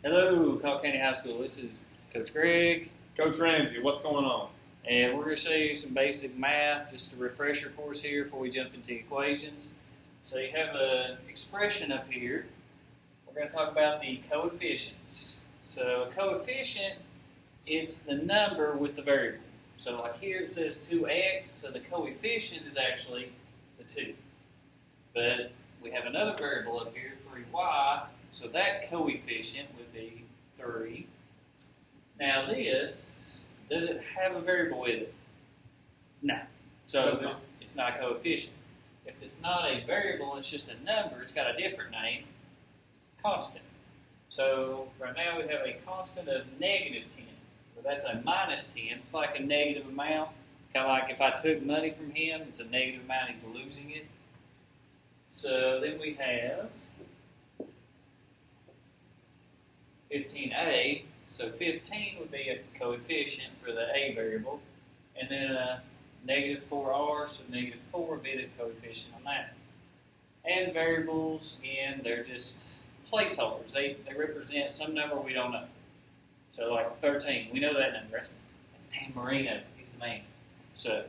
Hello, Call County High School. This is Coach Gregg. Coach Ramsey, what's going on? And we're going to show you some basic math, just a refresher course here before we jump into equations. So you have an expression up here. We're going to talk about the coefficients. So a coefficient, it's the number with the variable. So like here it says 2x, so the coefficient is actually the 2. But we have another variable up here, 3y, so that coefficient would be 3. Now this, does it have a variable with it? No. So it's not a coefficient. If it's not a variable, it's just a number, it's got a different name, constant. So right now we have a constant of negative 10. Well, that's a minus 10. It's like a negative amount. Kind of like if I took money from him, it's a negative amount, he's losing it. So then we have 15a. So 15 would be a coefficient for the a variable. And then a negative 4r, so negative 4 would be the coefficient on that. And variables, again, they're just placeholders. They represent some number we don't know. So like 13, we know that number. That's Dan Marino. He's the man. So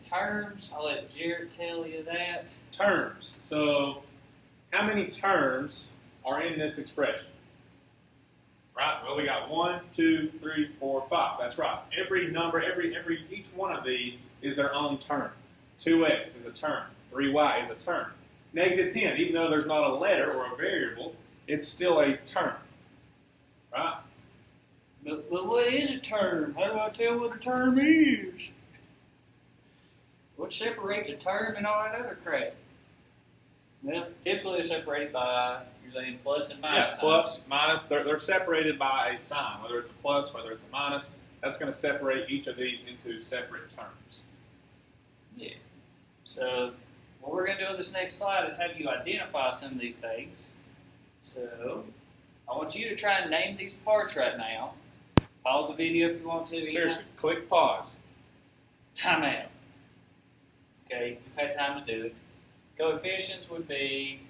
terms, I'll let Jared tell you that. Terms. So how many terms are in this expression? Right? Well, we got 1, 2, 3, 4, 5. That's right. Every number, each one of these is their own term. 2x is a term. 3y is a term. Negative 10, even though there's not a letter or a variable, it's still a term. Right? But what is a term? How do I tell what a term is? What separates a term and all that other crap? Well, typically they're separated by, you're saying plus and minus. Yeah, plus, minus, they're separated by a sign, whether it's a plus, whether it's a minus. That's going to separate each of these into separate terms. Yeah. So what we're going to do on this next slide is have you identify some of these things. So I want you to try and name these parts right now. Pause the video if you want to. Seriously, click pause. Time out. Okay, you've had time to do it. Coefficients would be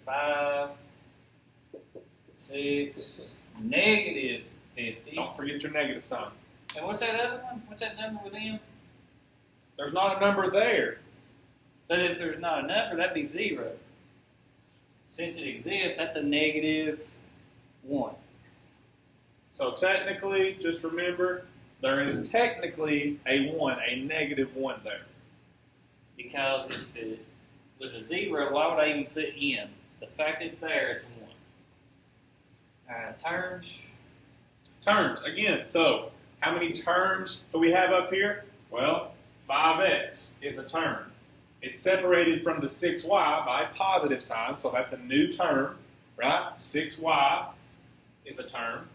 5, 6, negative 50. Don't forget your negative sign. And what's that other one? What's that number with them? There's not a number there. But if there's not a number, that'd be 0. Since it exists, that's a negative 1. So technically, just remember, there is technically a 1, a negative 1 there. Because if it was a 0, why would I even put in? The fact it's there, it's a 1. Terms. Terms, again, so how many terms do we have up here? Well, 5x is a term. It's separated from the 6y by a positive sign, so that's a new term, right? 6y is a term,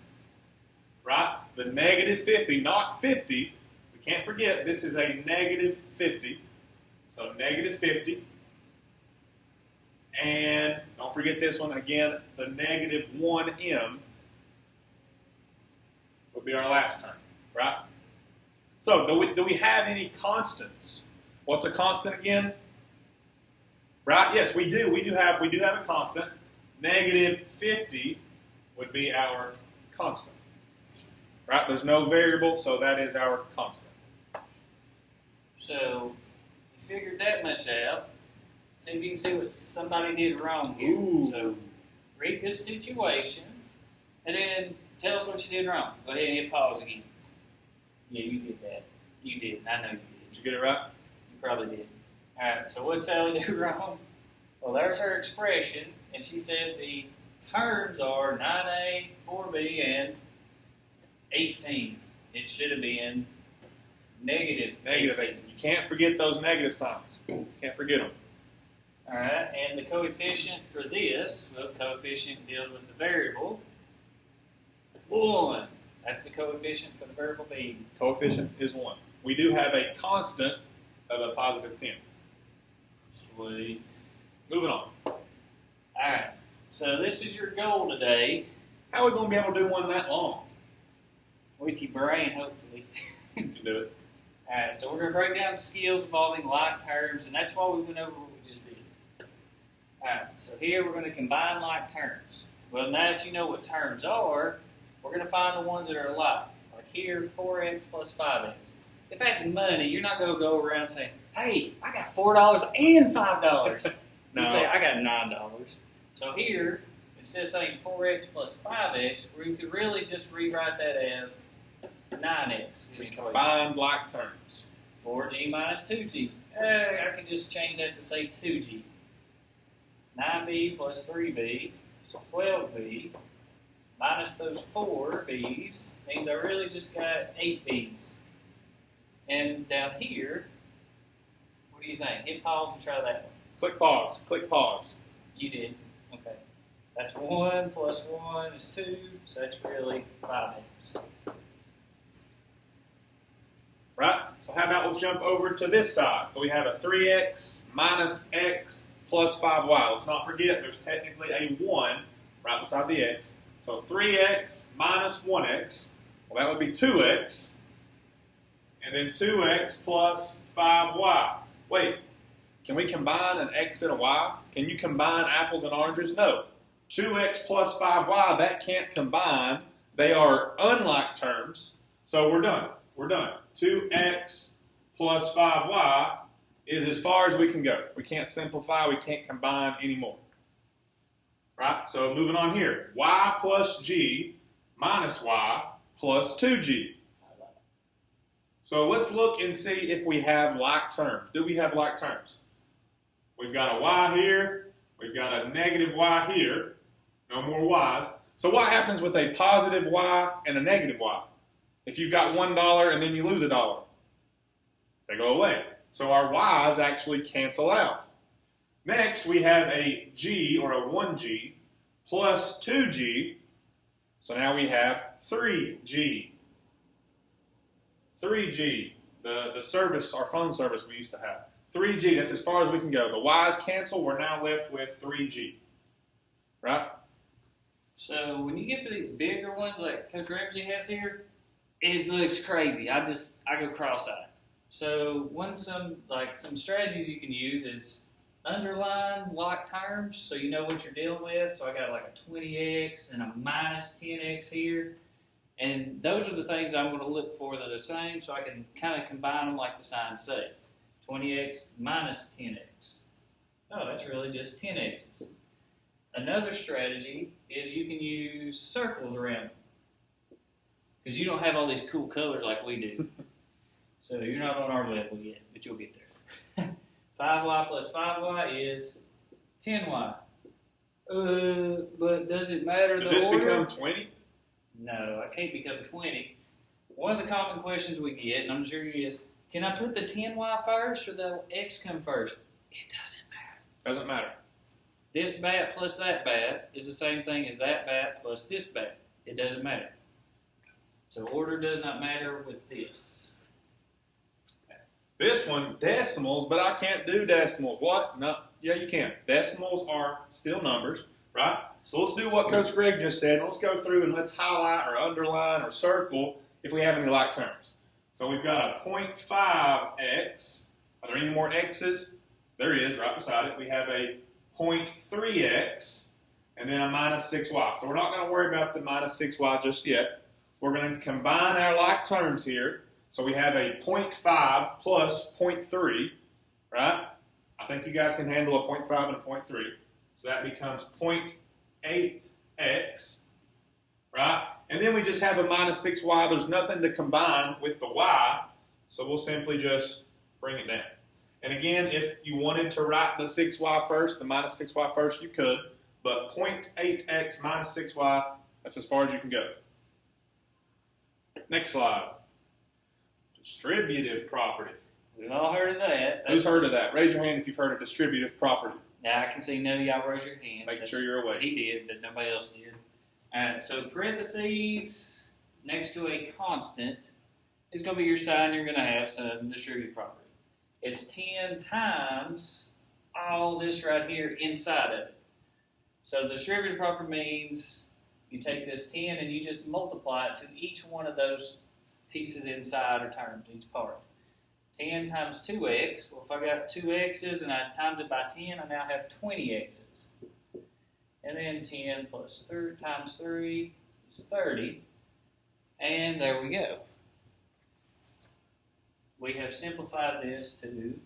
right? The negative 50, not 50, we can't forget this is a negative 50. So negative 50. And don't forget this one again, the negative 1m would be our last term, right? So do we have any constants? What's a constant again? Right? Yes, we do. We do have a constant. Negative 50 would be our constant. Right? There's no variable, so that is our constant. So figured that much out. See if you can see what somebody did wrong here. Ooh. So read this situation and then tell us what you did wrong. Go ahead and hit pause again. Yeah, you did that. You did. I know you did. Did you get it right? You probably did. Alright, so what Sally do wrong? Well, there's her expression, and she said the terms are 9a, 4b, and 18. It should have been negative 18. You can't forget those negative signs. You can't forget them. All right, and the coefficient for this, well, coefficient deals with the variable. 1. That's the coefficient for the variable b. Coefficient is 1. We do have a constant of a positive 10. Sweet. Moving on. All right, so this is your goal today. How are we going to be able to do one that long? With your brain, hopefully. You can do it. All right, so we're going to break down skills involving like terms, and that's why we went over what we just did. All right, so here we're going to combine like terms. Well, now that you know what terms are, we're going to find the ones that are alike. Like here, 4x plus 5x. If that's money, you're not going to go around saying, hey, I got $4 and $5. No. You say, I got $9. So here, instead of saying 4x plus 5x, we could really just rewrite that as 9x. We combined like terms. 4g minus 2g. I could just change that to say 2g. 9b plus 3b, so 12b, minus those 4 b's, means I really just got 8 b's. And down here, what do you think? Hit pause and try that one. Click pause. Click pause. You did. Okay. That's 1 plus 1 is 2, so that's really 5x. Right? So how about let's jump over to this side. So we have a 3x minus x plus 5y. Let's not forget there's technically a 1 right beside the x. So 3x minus 1x, well that would be 2x. And then 2x plus 5y. Wait, can we combine an x and a y? Can you combine apples and oranges? No. 2x plus 5y, that can't combine. They are unlike terms. So we're done. We're done. 2x plus 5y is as far as we can go. We can't simplify. We can't combine anymore. Right? So moving on here. Y plus g minus y plus 2g. So let's look and see if we have like terms. Do we have like terms? We've got a y here. We've got a negative y here. No more y's. So what happens with a positive y and a negative y? If you've got $1 and then you lose $1, they go away. So our y's actually cancel out. Next, we have a g, or a 1g, plus 2g. So now we have 3g. 3g, the service, our phone service we used to have. 3g, that's as far as we can go. The y's cancel, we're now left with 3g. Right? So when you get to these bigger ones like Coach Ramsey has here, it looks crazy. I go cross-eyed. So some strategies you can use is underline like terms so you know what you're dealing with. So I got like a 20x and a minus 10x here. And those are the things I'm going to look for that are the same so I can kind of combine them like the signs say. 20x minus 10x. Oh, that's really just 10x's. Another strategy is you can use circles around them. Because you don't have all these cool colors like we do. So you're not on our level yet, but you'll get there. 5y plus 5y is 10y. But does it matter Does the this order? become 20? No, I can't become 20. One of the common questions we get, and I'm sure you is, can I put the 10y first or the x come first? It doesn't matter. Doesn't matter. This bat plus that bat is the same thing as that bat plus this bat. It doesn't matter. So order does not matter with this. This one, decimals, but I can't do decimals. What? No. Yeah, you can. Decimals are still numbers, right? So let's do what Coach Gregg just said. Let's go through and let's highlight or underline or circle if we have any like terms. So we've got a 0.5x. Are there any more x's? There is, right beside it. We have a 0.3x and then a minus 6y. So we're not going to worry about the minus 6y just yet. We're going to combine our like terms here. So we have a 0.5 plus 0.3, right? I think you guys can handle a 0.5 and a 0.3. So that becomes 0.8x, right? And then we just have a minus 6y. There's nothing to combine with the y, so we'll simply just bring it down. And again, if you wanted to write the 6y first, the minus 6y first, you could. But 0.8x minus 6y, that's as far as you can go. Next slide. Distributive property. We've all heard of that. Who's heard of that? Raise your hand if you've heard of distributive property. Now, I can see none of y'all raise your hands. Making sure you're awake. He did, but nobody else did. So parentheses next to a constant is going to be your sign you're going to have some distributive property. It's 10 times all this right here inside of it. So distributive property means you take this 10 and you just multiply it to each one of those pieces inside or terms, each part. 10 times 2x, well if I got 2x's and I times it by 10, I now have 20x's. And then 10 plus 3 times 3 is 30. And there we go. We have simplified this to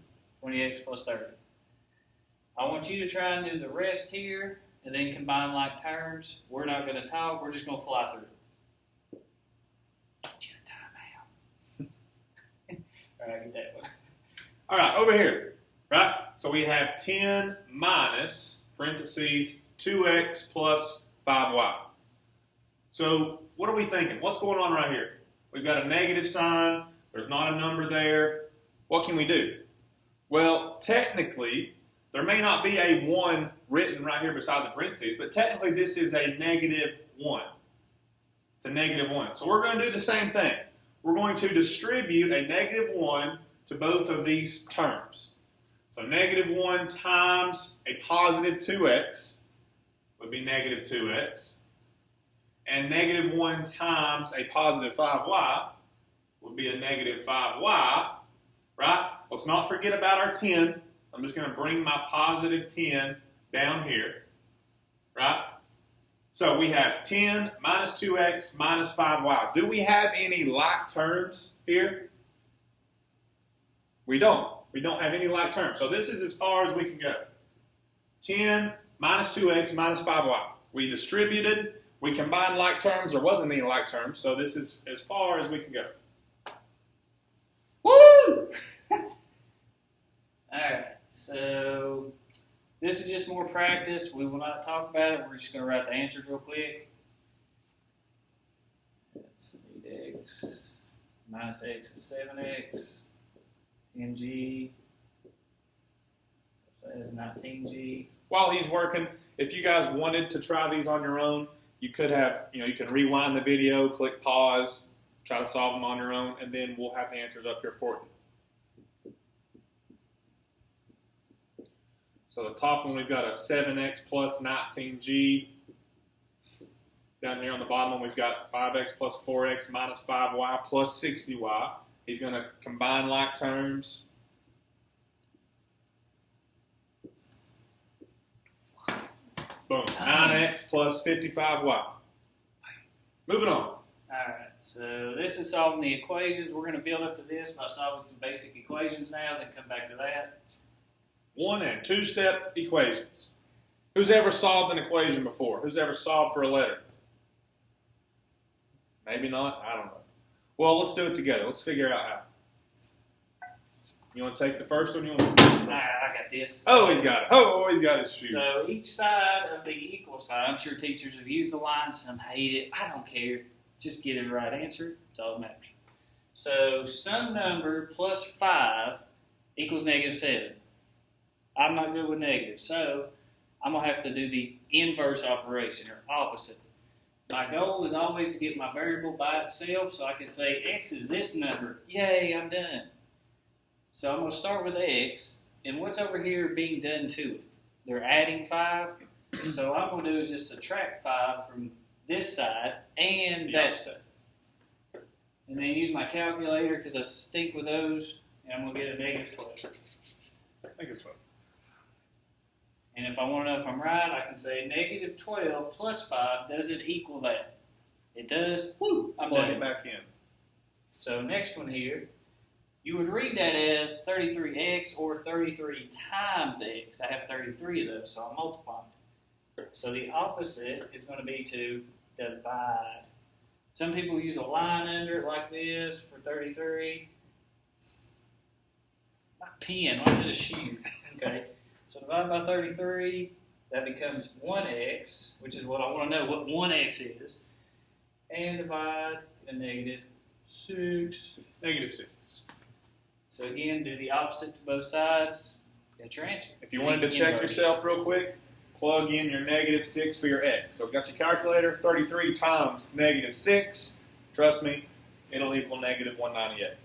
20x plus 30. I want you to try and do the rest here and then combine like terms. We're not going to talk. We're just going to fly through. Get you a timeout. All right, get that one. All right, over here, right? So we have 10 minus, parentheses, 2x plus 5y. So what are we thinking? What's going on right here? We've got a negative sign. There's not a number there. What can we do? Well, technically, there may not be a 1 written right here beside the parentheses, but technically this is a negative 1. It's a negative 1. So we're going to do the same thing. We're going to distribute a negative 1 to both of these terms. So negative 1 times a positive 2x would be negative 2x. And negative 1 times a positive 5y would be a negative 5y, right? Let's not forget about our 10. I'm just going to bring my positive 10 down here, right? So we have 10 minus 2x minus 5y. Do we have any like terms here? We don't. We don't have any like terms. So this is as far as we can go. 10 minus 2x minus 5y. We distributed. We combined like terms. There wasn't any like terms. So this is as far as we can go. Woo! Alright, so this is just more practice. We will not talk about it. We're just going to write the answers real quick. That's 8x minus x is 7x. 10g. That is 19g. While he's working, if you guys wanted to try these on your own, you could have, you can rewind the video, click pause, try to solve them on your own, and then we'll have the answers up here for you. So the top one, we've got a 7x plus 19g. Down here on the bottom one, we've got 5x plus 4x minus 5y plus 60y. He's going to combine like terms. Boom. 9x plus 55y. Moving on. All right, so this is solving the equations. We're going to build up to this by solving some basic equations now, then come back to that. 1- and 2-step equations. Who's ever solved an equation before? Who's ever solved for a letter? Maybe not. I don't know. Well, let's do it together. Let's figure out how. You want to take the first one? You want to? All right, I got this. Oh, he's got it. Oh, he's got his shoe. So each side of the equal sign, I'm sure teachers have used the line, some hate it. I don't care. Just get the right answer. It's all that matters. So some number plus 5 equals negative 7. I'm not good with negatives, so I'm going to have to do the inverse operation, or opposite. My goal is always to get my variable by itself, so I can say x is this number. Yay, I'm done. So I'm going to start with x, and what's over here being done to it? They're adding 5, so all I'm going to do is just subtract 5 from this side and that side. And then use my calculator, because I stink with those, and I'm going to get a negative 12. Negative 12. And if I want to know if I'm right, I can say negative 12 plus 5, does it equal that? It does. Woo! I'm Plug done. it back in. So next one here, you would read that as 33x or 33 times x. I have 33 of those, so I'm multiplying. So the opposite is going to be to divide. Some people use a line under it like this for 33. My pen, why did it shoot? Okay. So divide by 33, that becomes 1x, which is what I want to know, what 1x is. And divide a negative 6. Negative 6. So again, do the opposite to both sides. Got your answer. If you wanted to check yourself real quick, plug in your negative 6 for your x. So got your calculator, 33 times negative 6. Trust me, it'll equal negative 198.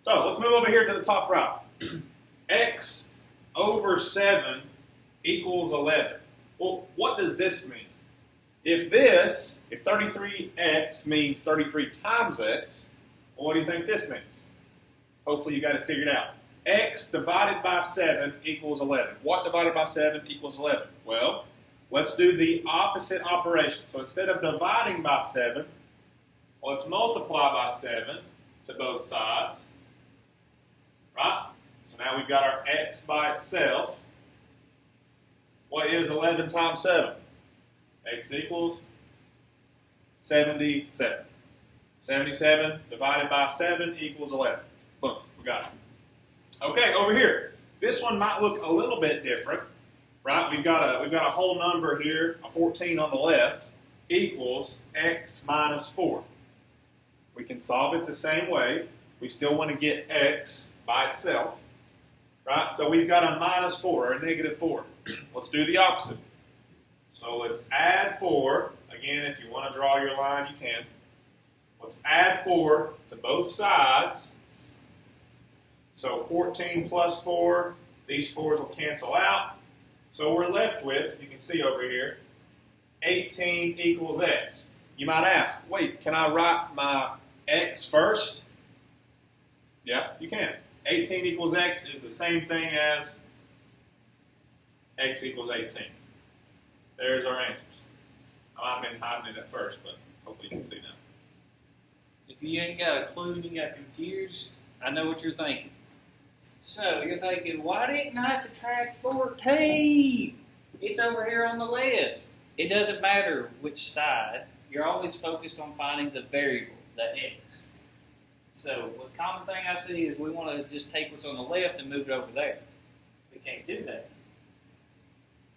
So let's move over here to the top right. X over 7 equals 11. Well, what does this mean? If 33x means 33 times x, well, what do you think this means? Hopefully you got it figured out. X divided by 7 equals 11. What divided by 7 equals 11? Well, Let's do the opposite operation. So instead of dividing by 7, let's multiply by 7 to both sides. Right? So now we've got our x by itself. What is 11 times 7? X equals 77. 77 divided by 7 equals 11. Boom, we got it. Okay, over here. This one might look a little bit different, right? We've got a whole number here, a 14 on the left, equals x minus 4. We can solve it the same way. We still want to get x by itself, right? So we've got a minus 4 or a negative 4. Let's do the opposite. So let's add 4. Again, if you want to draw your line, you can. Let's add 4 to both sides. So 14 plus 4, these 4s will cancel out. So we're left with, you can see over here, 18 equals x. You might ask, wait, can I write my x first? Yeah, you can. 18 equals x is the same thing as x equals 18. There's our answers. I've been hiding it at first, but hopefully you can see now. If you ain't got a clue and you got confused, I know what you're thinking. So you're thinking, why didn't I subtract 14? It's over here on the left. It doesn't matter which side. You're always focused on finding the variable, the x. So the common thing I see is we want to just take what's on the left and move it over there. We can't do that.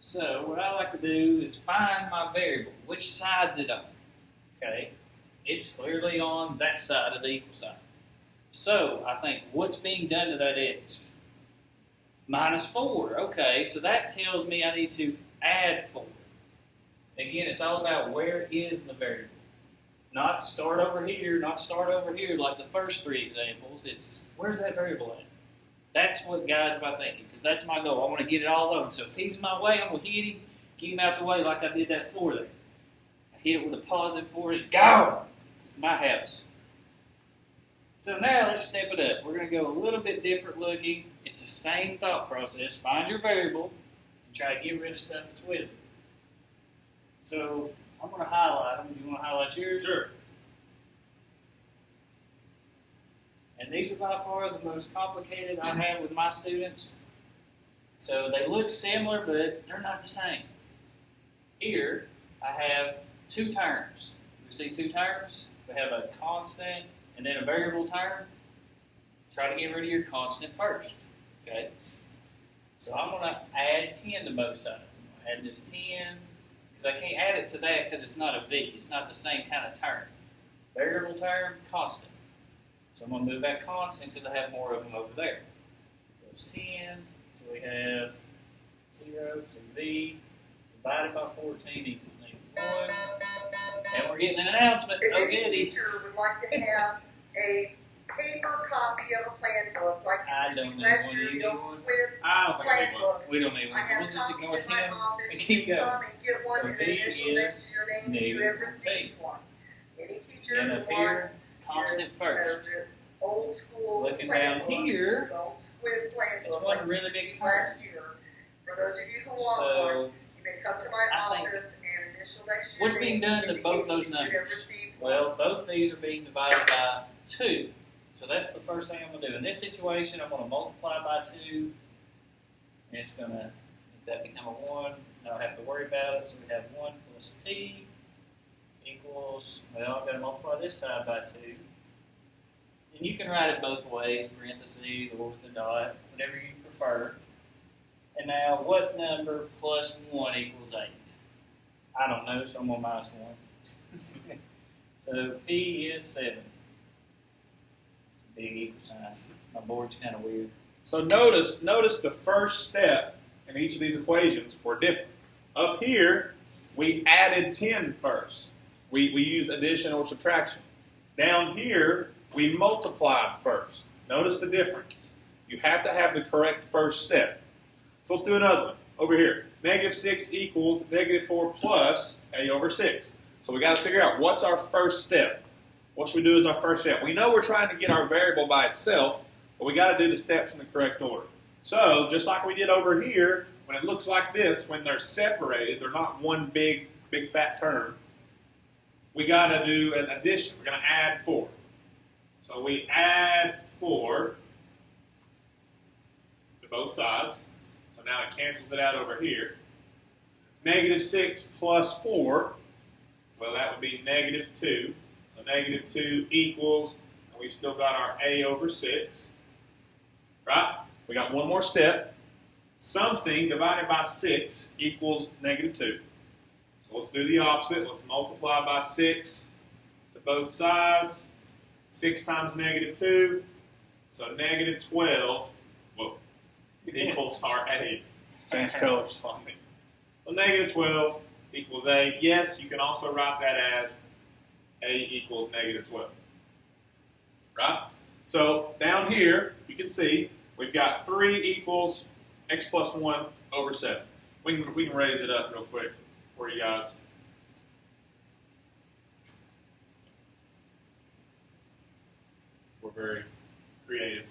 So what I like to do is find my variable. Which side's it on? Okay, it's clearly on that side of the equal sign. So I think, what's being done to that x? Minus 4. Okay, so that tells me I need to add 4. Again, it's all about where is the variable. Not start over here, not start over here like the first 3 examples. It's, where's that variable at? That's what guides my thinking, because that's my goal. I want to get it all over. So if he's in my way, I'm going to hit him, get him out the way like I did that 4 there. I hit it with a positive 4, he's gone. It's my house. So now let's step it up. We're going to go a little bit different looking. It's the same thought process. Find your variable and try to get rid of stuff that's with it. So I'm going to highlight them. Do you want to highlight yours? Sure. And these are by far the most complicated I have with my students. So they look similar, but they're not the same. Here, I have 2 terms. You see 2 terms? We have a constant and then a variable term. Try to get rid of your constant first. Okay? So I'm going to add 10 to both sides. I'm going to add this 10, because I can't add it to that because it's not a v. It's not the same kind of term. Variable term, constant. So I'm going to move that constant because I have more of them over there. Goes 10, so we have 0, so v divided by 14 equals -1. And we're getting an announcement. If Oh, any goody. teacher would like to have a paper copy of a plan book, like I don't need one. You need one? with I don't think I plan need one. books. We don't need I one, so have we'll just copies ignore in my him office. and keep You going. come and get one So and V an initial next is to your name if you have -14. received one. Any teacher And who up here, wants constant your, first. your old school Looking plan down book, here, old squid plan it's book, one like really you big received last term. year. For those of you who want one, So you may come to my I think- office and initial next year. what's being done to both those numbers? Well, both these are being divided by 2. So that's the first thing I'm going to do. In this situation, I'm going to multiply by 2. And it's going to, if that become a 1, I don't have to worry about it. So we have 1 plus p equals, well, I've got to multiply this side by 2. And you can write it both ways, parentheses or with a dot, whatever you prefer. And now, what number plus 1 equals 8? I don't know, so I'm going to minus 1. So P is 7. Big equal sign. My board's kind of weird. So notice the first step in each of these equations were different. Up here, we added 10 first. We used addition or subtraction. Down here, we multiplied first. Notice the difference. You have to have the correct first step. So let's do another one. Over here, -6 equals -4 plus a over 6. So we got to figure out what's our first step. What should we do as our first step? We know we're trying to get our variable by itself, but we got to do the steps in the correct order. So just like we did over here, when it looks like this, when they're separated, they're not one big fat term, we got to do an addition. We're going to add 4. So we add 4 to both sides. So now it cancels it out over here. Negative 6 plus 4, well, that would be negative 2. So negative 2 equals, and we've still got our a over 6. Right? We got one more step. Something divided by 6 equals negative 2. So let's do the opposite. Let's multiply by 6 to both sides. 6 times negative 2. So negative 12 equals our a. Change colors. So negative 12 equals a. Yes, you can also write that as a equals negative 12. Right? So down here, you can see, we've got 3 equals x plus 1 over 7. We can raise it up real quick for you guys. We're very creative.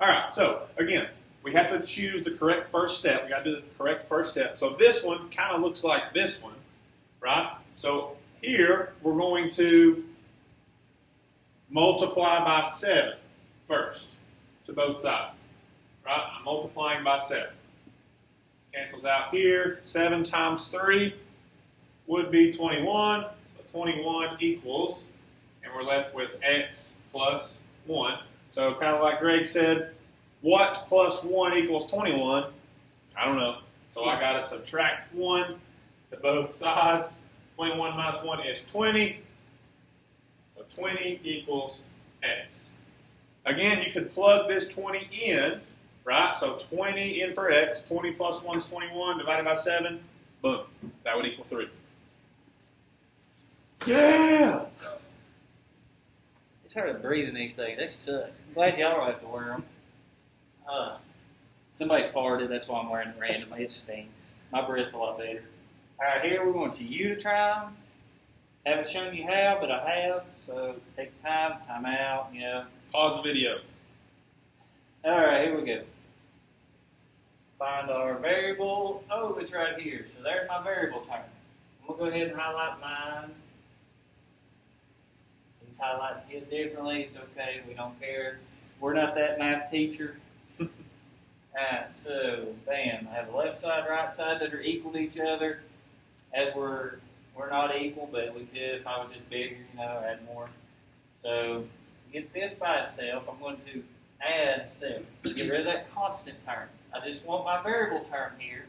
All right, so again, we have to choose the correct first step. We got to do the correct first step. So this one kind of looks like this one, right? So here we're going to multiply by 7 first to both sides, right? I'm multiplying by 7. Cancels out here. 7 times 3 would be 21. So 21 equals, and we're left with x plus 1. So kind of like Gregg said, what plus 1 equals 21? I don't know. So I got to subtract 1 to both sides. 21 minus 1 is 20. So 20 equals x. Again, you could plug this 20 in, right? So 20 in for x. 20 plus 1 is 21 divided by 7. Boom. That would equal 3. Yeah! It's hard to breathe in these things. They suck. I'm glad y'all don't have to wear them. Somebody farted. That's why I'm wearing it randomly. It stings. My breath's a lot better. All right, here we want you to try them. Haven't shown you how, but I have. So take the time out, you know. Pause the video. All right, here we go. Find our variable. Oh, it's right here. So there's my variable term. I'm going to go ahead and highlight mine. He's highlighting his differently. It's okay. We don't care. We're not that math teacher. Alright, so bam. I have the left side, right side that are equal to each other. As we're not equal, but we could if I was just bigger, you know, add more. So to get this by itself, I'm going to add 7. Get rid of that constant term. I just want my variable term here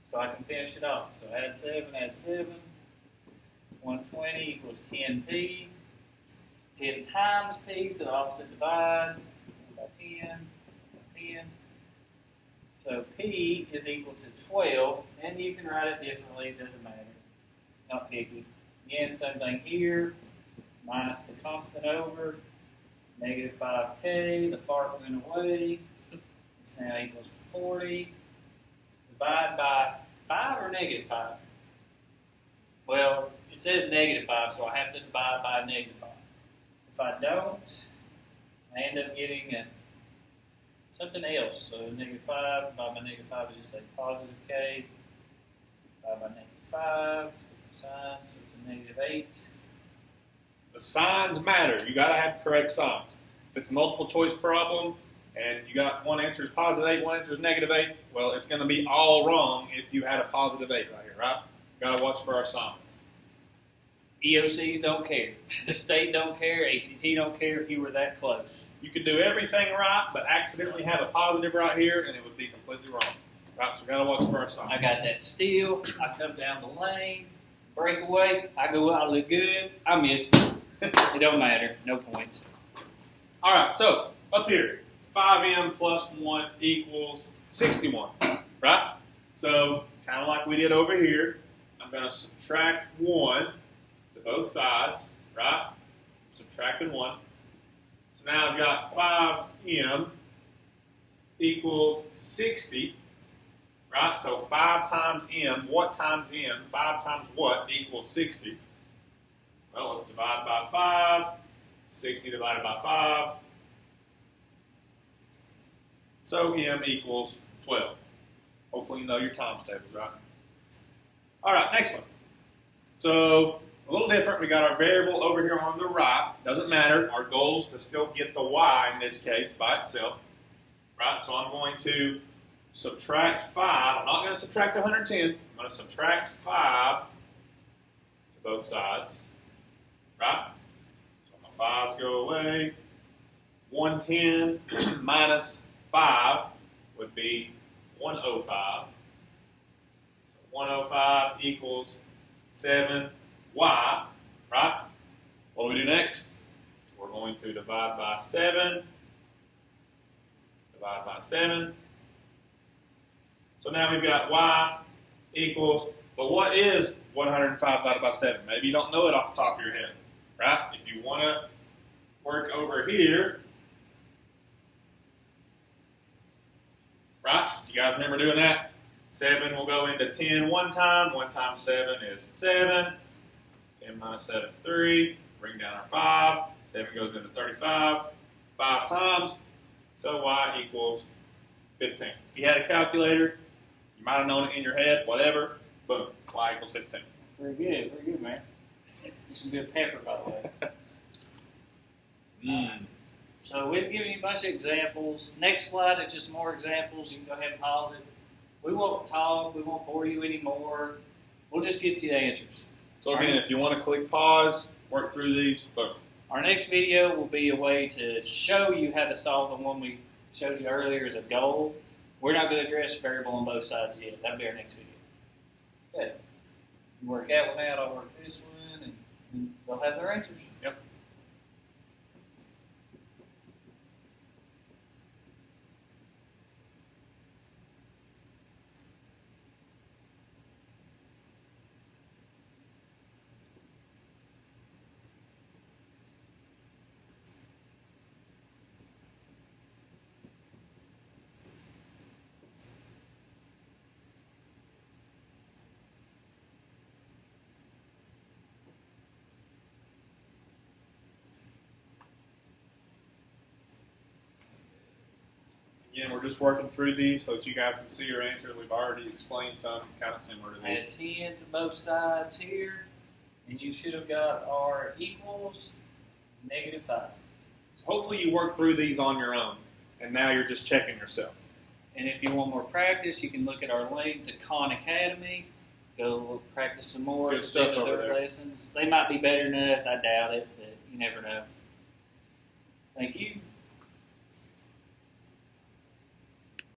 so I can finish it off. So add 7. 120 equals 10p. 10 times p, so the opposite divide. By 10. 10. So p is equal to 12, and you can write it differently. It doesn't matter. Not picky. Again, same thing here. Minus the constant over. Negative 5k. The fart went away. It's now equals 40. Divide by 5 or negative 5? Well, it says negative 5, so I have to divide by negative 5. If I don't, I end up getting something else. So negative 5 divided by negative 5 is just a positive k. Divided by negative 5, different signs, so it's a negative 8. The signs matter. You got to have correct signs. If it's a multiple choice problem and you got one answer is positive 8, one answer is negative 8, well, it's going to be all wrong if you had a positive 8 right here, right? Got to watch for our signs. EOCs don't care. The state don't care. ACT don't care if you were that close. You could do everything right, but accidentally have a positive right here, and it would be completely wrong. Right, so we got to watch for our signs. I got that steal. I come down the lane. Breakaway. I go out, look good. I missed it. It don't matter. No points. All right, so up here, 5m plus 1 equals 61, right? So kind of like we did over here, I'm going to subtract 1 to both sides, right? Subtracting 1. So now I've got 5m equals 60, right? So 5 times m, what times m? 5 times what equals 60? Well, let's divide by 5. 60 divided by 5. So m equals 12. Hopefully you know your times tables, right? All right, next one. So a little different. We got our variable over here on the right. Doesn't matter. Our goal is to still get the y in this case by itself, right? So I'm going to subtract 5. I'm not going to subtract 110. I'm going to subtract 5 to both sides, right? So my 5s go away. 110 minus 5 would be 105. So 105 equals 7y, right? What do we do next? We're going to divide by 7. Divide by 7. So now we've got y equals, but what is 105 divided by 7? Maybe you don't know it off the top of your head, right? If you want to work over here, right? You guys remember doing that? 7 will go into 10 one time. 1 times 7 is 7. 10 minus 7 is 3. Bring down our 5. 7 goes into 35. 5 times. So y equals 15. If you had a calculator, you might have known it in your head, whatever. Boom. Y equals 15. Very good, man. Get some good pepper, by the way. So we've given you a bunch of examples. Next slide is just more examples. You can go ahead and pause it. We won't talk. We won't bore you anymore. We'll just get to the answers. So again, if you want to click pause, work through these, boom. Our next video will be a way to show you how to solve the one we showed you earlier as a goal. We're not going to address variable on both sides yet. That'll be our next video. Okay. You work that one out. I'll work this one, and they'll have their answers. Yep. Again, we're just working through these so that you guys can see your answers. We've already explained some kind of similar to Add these. 10 to both sides here, and you should have got our equals -5. So hopefully you work through these on your own, and now you're just checking yourself. And if you want more practice, you can look at our link to Khan Academy. Go practice some more Good at stuff the end of over their there. lessons. They might be better than us. I doubt it, but you never know. Thank you.